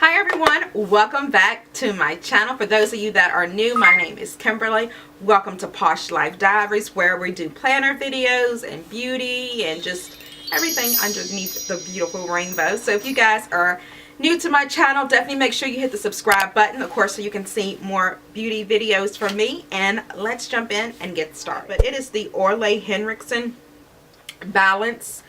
Hi everyone, welcome back to my channel. For those of you that are new, my name is Kimberly. Welcome to Poshlifediaries, where we do planner videos and beauty and just everything underneath the beautiful rainbow. So if you guys are new to my channel, definitely make sure you hit the subscribe button, of course, so you can see more beauty videos from me. And let's jump in and get started. But it is the Orlais Henriksen Balance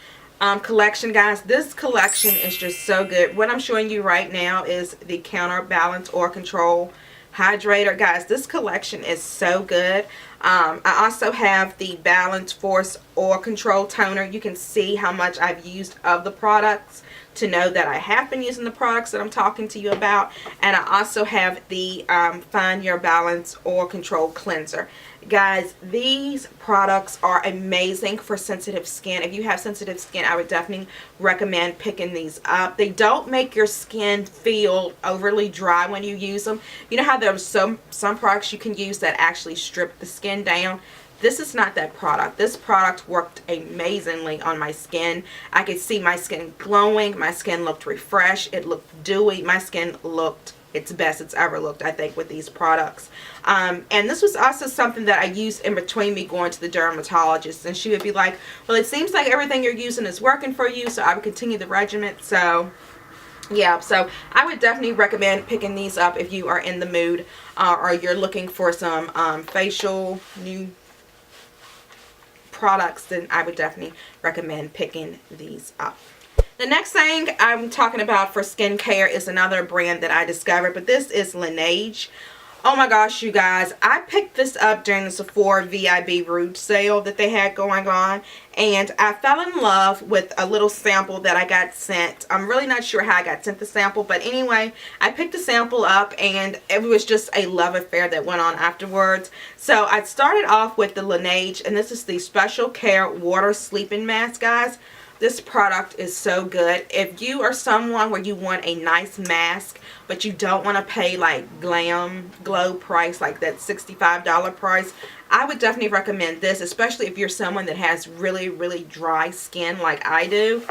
collection, guys. This collection is just so good. What I'm showing you right now is the Counterbalance Oil Control Hydrator. Guys, this collection is so good. I also have the Balance Force Oil Control Toner. You can see how much I've used of the products to know that I have been using the products that I'm talking to you about. And I also have the Find Your Balance Oil Control Cleanser. Guys, these products are amazing for sensitive skin. If you have sensitive skin, I would definitely recommend picking these up. They don't make your skin feel overly dry when you use them. You know how there's some products you can use that actually strip the skin down? This is not that product. This product worked amazingly on my skin. I could see my skin glowing. My skin looked refreshed. It looked dewy. My skin looked its best it's ever looked, I think, with these products. And this was also something that I used in between me going to the dermatologist. And she would be like, well, it seems like everything you're using is working for you, so I would continue the regimen. So yeah, so I would definitely recommend picking these up if you are in the mood or you're looking for some facial new products. Then I would definitely recommend picking these up. The next thing I'm talking about for skincare is another brand that I discovered, but this is Linage. Oh my gosh, you guys, I picked this up during the Sephora VIB Rouge sale that they had going on, and I fell in love with a little sample that I got sent. I'm really not sure how I got sent the sample, but anyway, I picked the sample up and it was just a love affair that went on afterwards. So I started off with the Linage, and this is the Special Care Water Sleeping Mask, guys. This product is so good. If you are someone where you want a nice mask, but you don't want to pay like glow price, like that $65 price, I would definitely recommend this, especially if you're someone that has really, really dry skin like I do.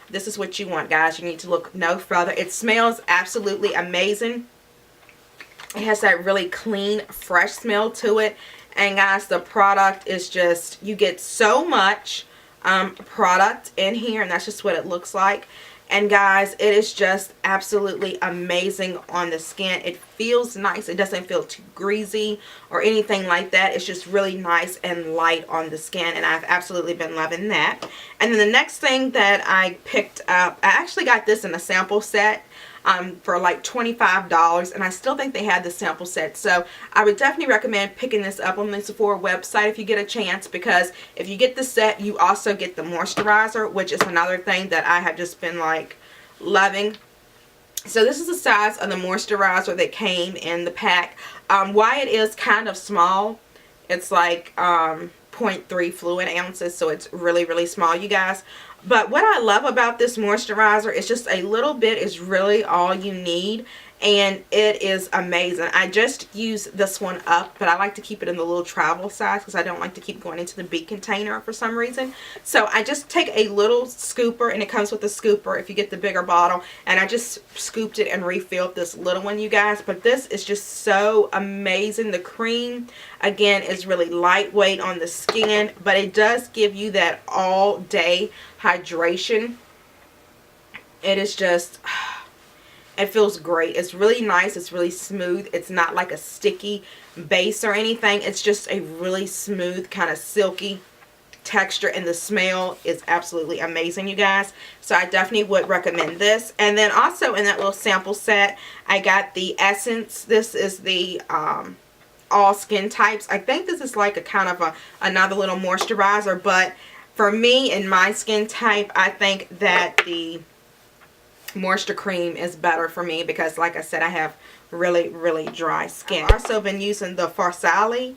This is what you want, guys. You need to look no further. It smells absolutely amazing. It has that really clean, fresh smell to it. And guys, the product is just, you get so much product in here, and that's just what it looks like. And guys, it is just absolutely amazing on the skin. It feels nice. It doesn't feel too greasy or anything like that. It's just really nice and light on the skin, and I've absolutely been loving that. And then the next thing that I picked up, I actually got this in a sample set for like $25, and I still think they had the sample set. So I would definitely recommend picking this up on the Sephora website if you get a chance, because if you get the set, you also get the moisturizer, which is another thing that I have just been like loving. So this is the size of the moisturizer that came in the pack. Why it is kind of small, it's like 0.3 fluid ounces, so it's really, really small, you guys. But what I love about this moisturizer is just a little bit is really all you need, and it is amazing. I just use this one up, but I like to keep it in the little travel size because I don't like to keep going into the big container for some reason. So I just take a little scooper, and it comes with a scooper if you get the bigger bottle, and I just scooped it and refilled this little one, you guys. But this is just so amazing. The cream, again, is really lightweight on the skin, but it does give you that all day hydration. It is just, it feels great. It's really nice. It's really smooth. It's not like a sticky base or anything. It's just a really smooth, kind of silky texture, and the smell is absolutely amazing, you guys. So I definitely would recommend this. And then also in that little sample set, I got the Essence. This is the all skin types. I think this is like a kind of another little moisturizer, but for me and my skin type, I think that the moisture cream is better for me because, like I said, I have really, really dry skin. I've also been using the Farsali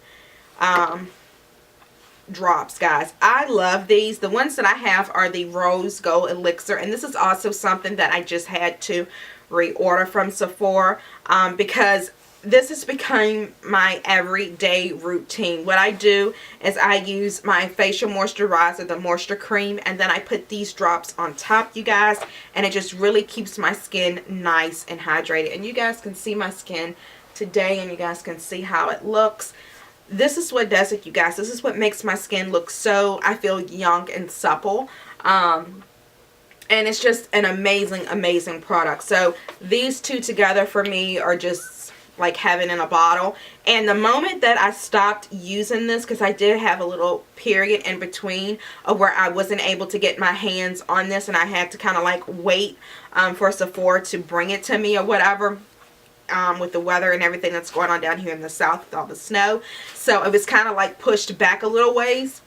drops, guys. I love these. The ones that I have are the Rose Gold Elixir, and this is also something that I just had to reorder from Sephora because this has become my everyday routine. What I do is I use my facial moisturizer, the moisture cream, and then I put these drops on top, you guys, and it just really keeps my skin nice and hydrated. And you guys can see my skin today, and you guys can see how it looks. This is what does it, you guys. This is what makes my skin look so, I feel, young and supple. And it's just an amazing product. So these two together for me are just like heaven in a bottle. And the moment that I stopped using this, because I did have a little period in between of where I wasn't able to get my hands on this, and I had to kind of like wait for Sephora to bring it to me or whatever, with the weather and everything that's going on down here in the south with all the snow. So it was kind of like pushed back a little ways.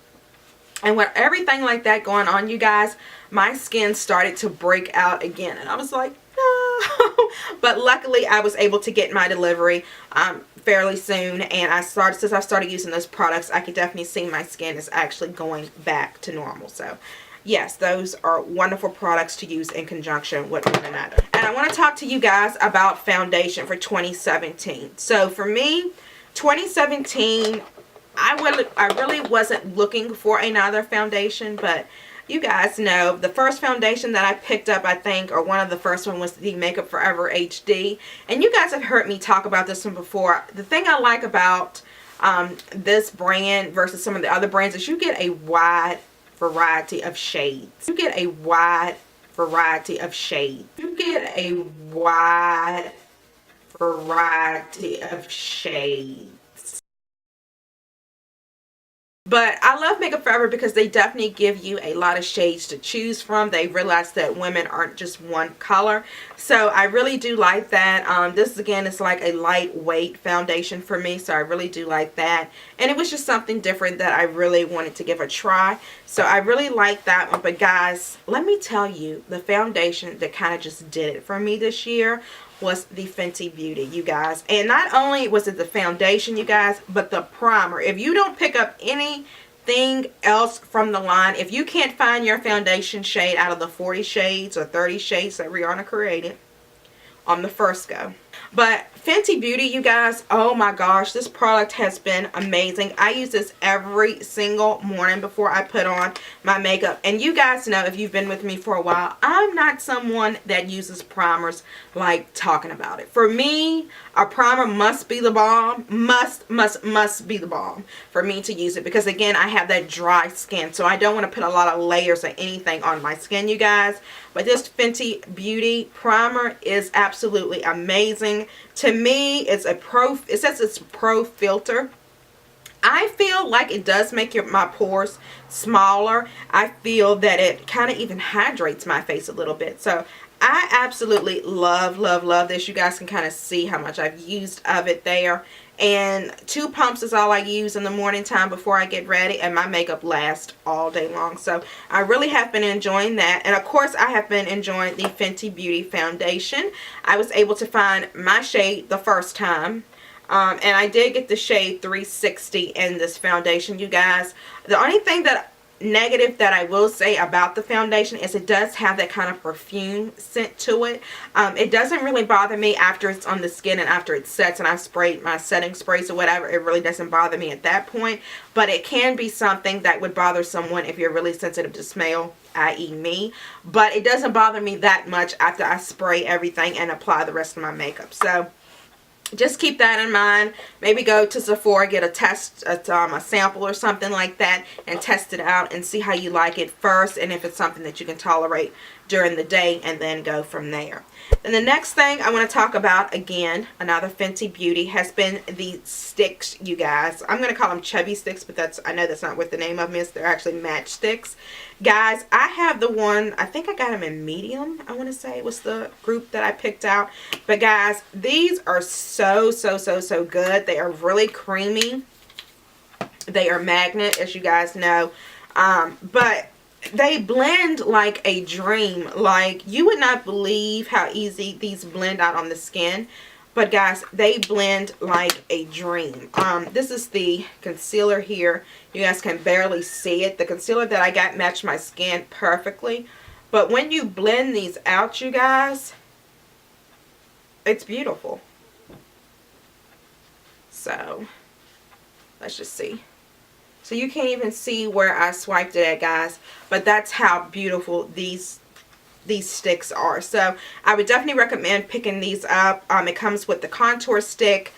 And with everything like that going on, you guys, my skin started to break out again. And I was like, no. But luckily, I was able to get my delivery fairly soon. And since I started using those products, I could definitely see my skin is actually going back to normal. So, yes, those are wonderful products to use in conjunction with one another. And I want to talk to you guys about foundation for 2017. So, for me, 2017... I really wasn't looking for another foundation, but you guys know the first foundation that I picked up, I think, or one of the first one, was the Makeup Forever HD. And you guys have heard me talk about this one before. The thing I like about this brand versus some of the other brands is you get a wide variety of shades. You get a wide variety of shades. You get a wide variety of shades. But I love Makeup Forever because they definitely give you a lot of shades to choose from. They realize that women aren't just one color. So I really do like that. This again is like a lightweight foundation for me. So I really do like that. And it was just something different that I really wanted to give a try. So I really like that one. But guys, let me tell you, the foundation that kind of just did it for me this year was the Fenty Beauty, you guys. And not only was it the foundation, you guys, but the primer. If you don't pick up anything else from the line, if you can't find your foundation shade out of the 40 shades or 30 shades that Rihanna created on the first go. But Fenty Beauty, you guys, oh my gosh, this product has been amazing. I use this every single morning before I put on my makeup. And you guys know, if you've been with me for a while, I'm not someone that uses primers like talking about it. For me, a primer must be the bomb. Must be the bomb for me to use it. Because again, I have that dry skin. So I don't want to put a lot of layers or anything on my skin, you guys. But this Fenty Beauty primer is absolutely amazing. To me, it says it's pro filter. I feel like it does make my pores smaller. I feel that it kind of even hydrates my face a little bit. So I absolutely love this. You guys can kind of see how much I've used of it there. And 2 pumps is all I use in the morning time before I get ready, and my makeup lasts all day long. So I really have been enjoying that. And of course, I have been enjoying the Fenty Beauty foundation. I was able to find my shade the first time. And I did get the shade 360 in this foundation, you guys. The only thing negative that I will say about the foundation is it does have that kind of perfume scent to it. It doesn't really bother me after it's on the skin and after it sets and I've sprayed my setting sprays or whatever. It really doesn't bother me at that point. But it can be something that would bother someone if you're really sensitive to smell, i.e. me. But it doesn't bother me that much after I spray everything and apply the rest of my makeup. So just keep that in mind. Maybe go to Sephora, get a sample or something like that, and test it out and see how you like it first, and if it's something that you can tolerate during the day, and then go from there. And the next thing I want to talk about, again, another Fenty Beauty, has been the sticks, you guys. I'm going to call them chubby sticks, but I know that's not what the name of them is. They're actually match sticks. Guys, I have the one, I think I got them in medium, I want to say was the group that I picked out. But guys, these are so good. They are really creamy. They are magnet, as you guys know. But they blend like a dream. Like, you would not believe how easy these blend out on the skin. But guys, they blend like a dream. This is the concealer here. You guys can barely see it. The concealer that I got matched my skin perfectly. But when you blend these out, you guys, it's beautiful. So let's just see. So you can't even see where I swiped it at, guys, but that's how beautiful these sticks are. So I would definitely recommend picking these up. It comes with the contour stick,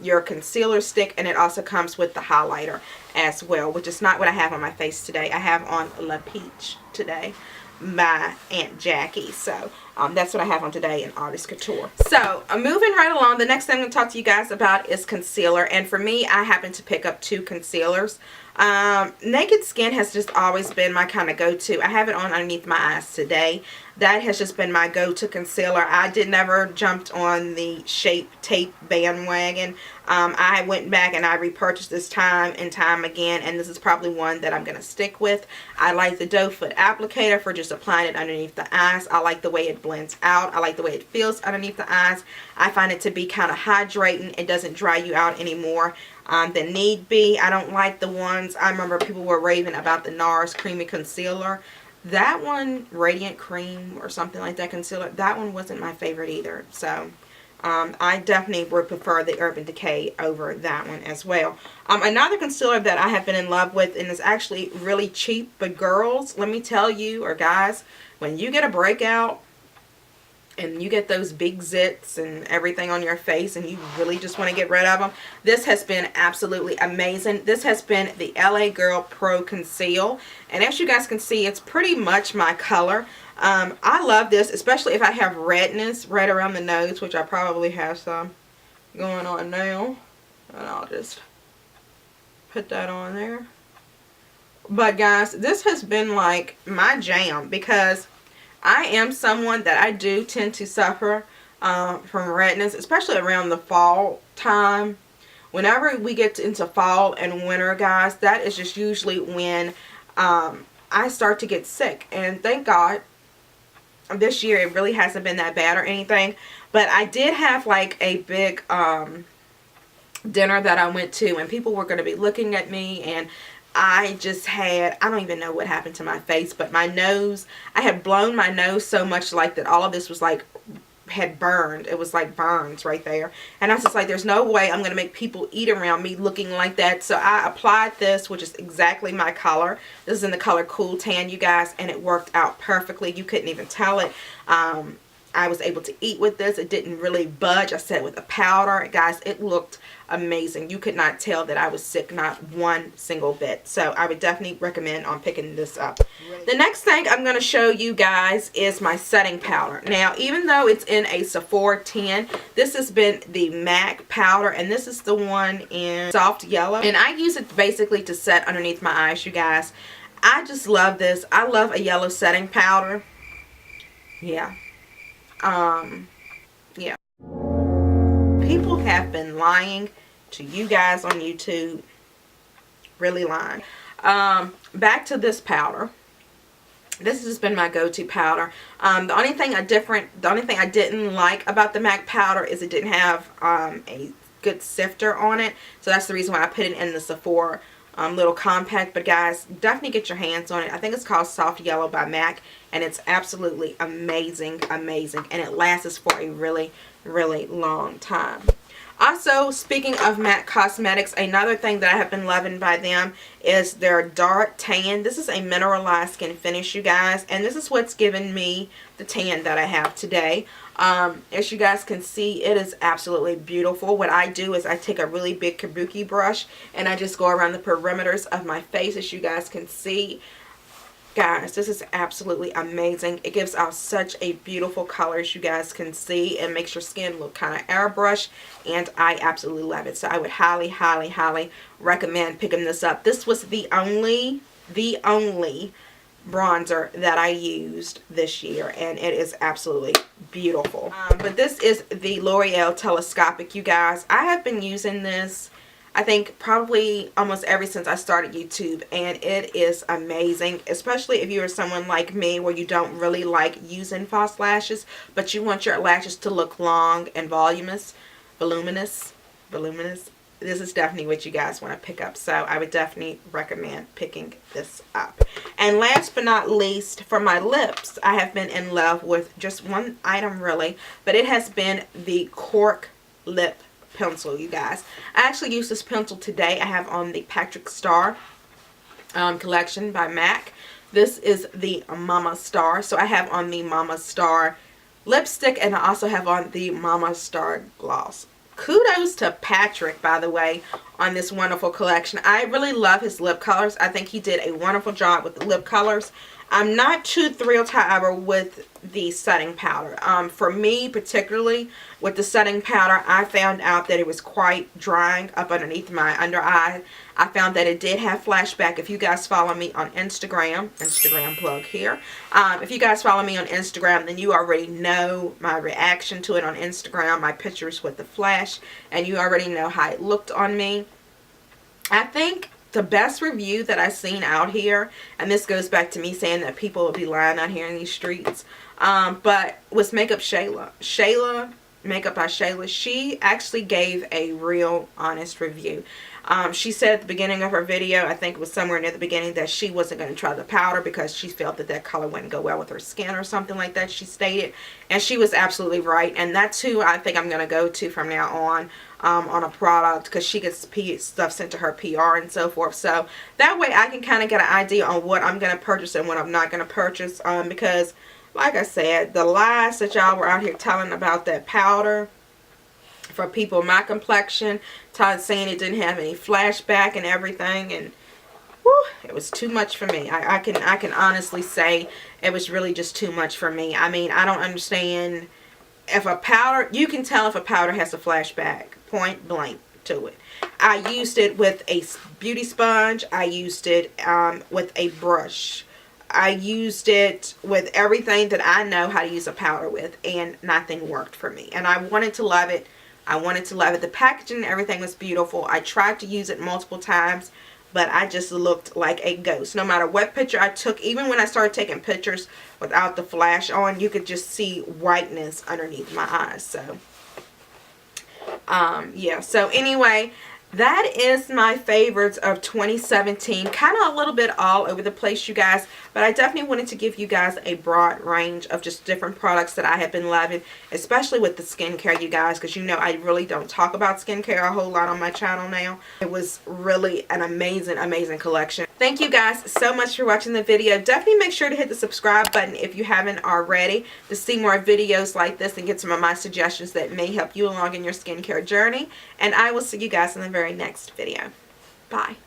your concealer stick, and it also comes with the highlighter as well, which is not what I have on my face today. I have on La Peach today by Aunt Jackie. So that's what I have on today in Artist Couture. So moving right along, the next thing I'm going to talk to you guys about is concealer. And for me, I happen to pick up 2 concealers. Naked Skin has just always been my kind of go-to. I have it on underneath my eyes today. That has just been my go-to concealer. I did never jumped on the Shape Tape bandwagon. I went back and I repurchased this time and time again, and this is probably one that I'm going to stick with. I like the doe foot applicator for just applying it underneath the eyes. I like the way it blends out. I like the way it feels underneath the eyes. I find it to be kind of hydrating. It doesn't dry you out anymore than need be. I don't like the ones, I remember people were raving about the NARS Creamy Concealer. That one, Radiant Cream or something like that concealer, that one wasn't my favorite either. So I definitely would prefer the Urban Decay over that one as well. Another concealer that I have been in love with, and is actually really cheap, but girls, let me tell you, or guys, when you get a breakout and you get those big zits and everything on your face and you really just want to get rid of them, this has been absolutely amazing. This has been the LA Girl Pro Conceal, and as you guys can see, it's pretty much my color. I love this, especially if I have redness right around the nose, which I probably have some going on now, and I'll just put that on there. But guys, this has been like my jam, because I am someone that I do tend to suffer from redness, especially around the fall time. Whenever we get into fall and winter, guys, that is just usually when I start to get sick. And thank God, this year it really hasn't been that bad or anything. But I did have like a big dinner that I went to, and people were going to be looking at me, and I just had, I don't even know what happened to my face, but my nose, I had blown my nose so much like that all of this was like, had burned. It was like burns right there. And I was just like, there's no way I'm going to make people eat around me looking like that. So I applied this, which is exactly my color. This is in the color Cool Tan, you guys, and it worked out perfectly. You couldn't even tell it. I was able to eat with this. It didn't really budge. I set it with a powder. Guys, it looked amazing. You could not tell that I was sick, not one single bit. So I would definitely recommend on picking this up. The next thing I'm going to show you guys is my setting powder. Now, even though it's in a Sephora 10, this has been the MAC powder, and this is the one in soft yellow. And I use it basically to set underneath my eyes, you guys. I just love this. I love a yellow setting powder. Yeah. Yeah. People have been lying to you guys on YouTube. Really lying. Back to this powder. This has been my go-to powder. The only thing I didn't like about the MAC powder is it didn't have a good sifter on it. So that's the reason why I put it in the Sephora little compact. But guys, definitely get your hands on it. I think it's called Soft Yellow by MAC, and it's absolutely amazing, amazing, and it lasts for a really, really long time. Also, speaking of MAC Cosmetics, another thing that I have been loving by them is their Dark Tan. This is a mineralized skin finish, you guys, and this is what's given me the tan that I have today. As you guys can see, it is absolutely beautiful. What I do is I take a really big kabuki brush and I just go around the perimeters of my face, as you guys can see. Guys, this is absolutely amazing. It gives out such a beautiful color, as you guys can see. It makes your skin look kind of airbrush, and I absolutely love it. So I would highly, highly, highly recommend picking this up. This was the only bronzer that I used this year, and it is absolutely beautiful. But this is the L'Oreal Telescopic, you guys. I have been using this, I think, probably almost ever since I started YouTube, and it is amazing, especially if you're someone like me where you don't really like using false lashes, but you want your lashes to look long and voluminous. This is definitely what you guys want to pick up, so I would definitely recommend picking this up. And last but not least, for my lips, I have been in love with just one item really, but it has been the Cork Lip pencil, you guys. I actually used this pencil today. I have on the Patrick Star collection by MAC. This is the Mama Star. So I have on the Mama Star lipstick, and I also have on the Mama Star gloss. Kudos to Patrick, by the way, on this wonderful collection. I really love his lip colors. I think he did a wonderful job with the lip colors. I'm not too thrilled, however, with the setting powder. For me, particularly with the setting powder, I found out that it was quite drying up underneath my under eye. I found that it did have flashback. If you guys follow me on Instagram plug here. If you guys follow me on Instagram, then you already know my reaction to it on Instagram, my pictures with the flash, and you already know how it looked on me. I think the best review that I've seen out here, and this goes back to me saying that people will be lying out here in these streets, but was Makeup Shayla, Makeup by Shayla. She actually gave a real honest review. She said at the beginning of her video, I think it was somewhere near the beginning, that she wasn't going to try the powder because she felt that that color wouldn't go well with her skin or something like that, she stated. And she was absolutely right. And that's who I think I'm going to go to from now on a product, because she gets stuff sent to her PR and so forth. So that way I can kind of get an idea on what I'm going to purchase and what I'm not going to purchase. Because, like I said, the lies that y'all were out here telling about that powder for people my complexion, saying it didn't have any flashback and everything, and whew, it was too much for me. I can honestly say it was really just too much for me. I mean, I don't understand. If a powder, you can tell if a powder has a flashback, point blank to it. I used it with a beauty sponge. I used it with a brush. I used it with everything that I know how to use a powder with, and nothing worked for me. And I wanted to love it. I wanted to love it. The packaging and everything was beautiful. I tried to use it multiple times, but I just looked like a ghost. No matter what picture I took, even when I started taking pictures without the flash on, you could just see whiteness underneath my eyes. So, yeah. So anyway, that is my favorites of 2017. Kind of a little bit all over the place, you guys. But I definitely wanted to give you guys a broad range of just different products that I have been loving. Especially with the skincare, you guys. Because you know I really don't talk about skincare a whole lot on my channel now. It was really an amazing, amazing collection. Thank you guys so much for watching the video. Definitely make sure to hit the subscribe button if you haven't already, to see more videos like this and get some of my suggestions that may help you along in your skincare journey. And I will see you guys in the very next video. Bye.